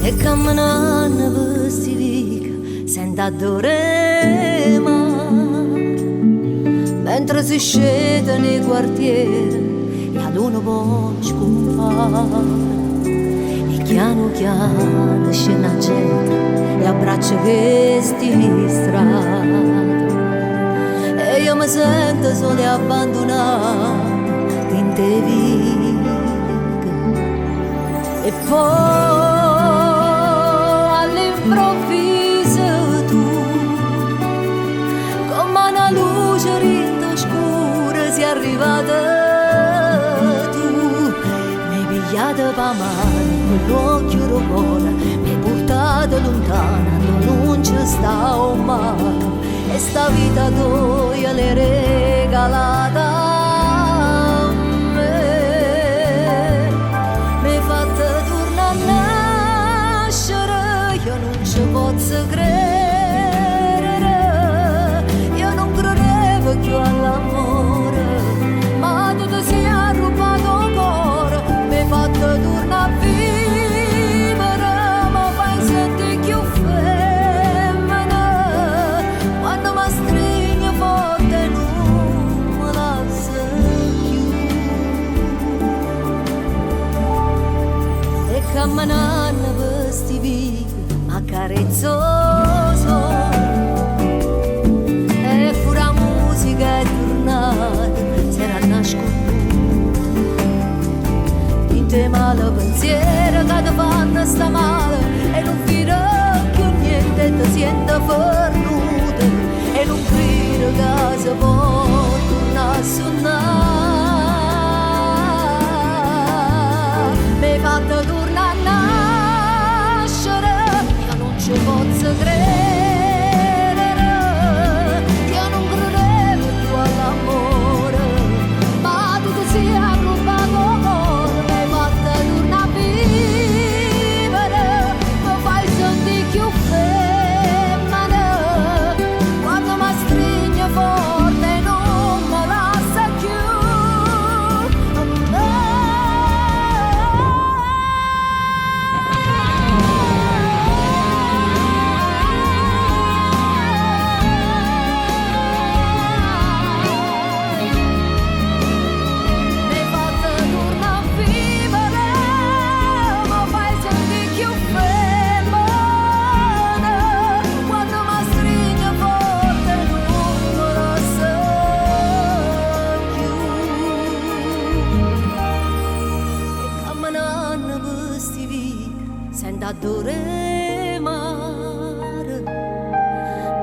E camminando per sti vica senza dorema, mentre si scende nei quartieri e ad uno può scompare. E piano piano scende la gente e abbraccia questi strade. E io mi sento solo e abbandonato in te vica. E poi all'improvviso tu, come una luce rinda scura, sei arrivata tu. Mi hai pigliata per mano, con l'occhio roccona, mi hai portata lontana, dove non ci sta un mare. E sta vita tua l'hai regalata a me. Mi hai fatta tornare a nascere, io non ci posso credere. Io non credevo più all'amore, ma tu ti sei rubato il cuore. Mi hai fatta tornare a vivere, ma fai sentire più femmina. Quando mi stringi forte non mi lasci più. E camminando per sti vivi accarezzoso, e pure la musica è tornata, si era nasconduta in te male pensiero che ti fanno sta male. E non fino più niente ti sento fornuta, e non credo che si può tornare a suonare. Mi hai fatto tornare a nascere, io non ci posso credere. Io non credevo più all'amore, ma tu ti sei rubato il cuore. Mi hai fatto tornare a vivere, mi fai sentire più femmina. Quando mi stringi forte non mi lascia più. Mi hai fatto tornare a vivere, mi fai sentire più femmina. Quando mi stringi forte non mi lascia più. E camminando per sti vivi senza dormire,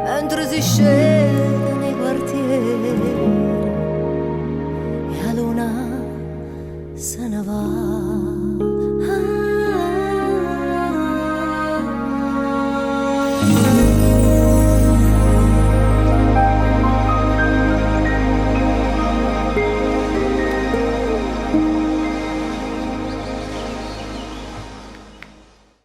mentre si scende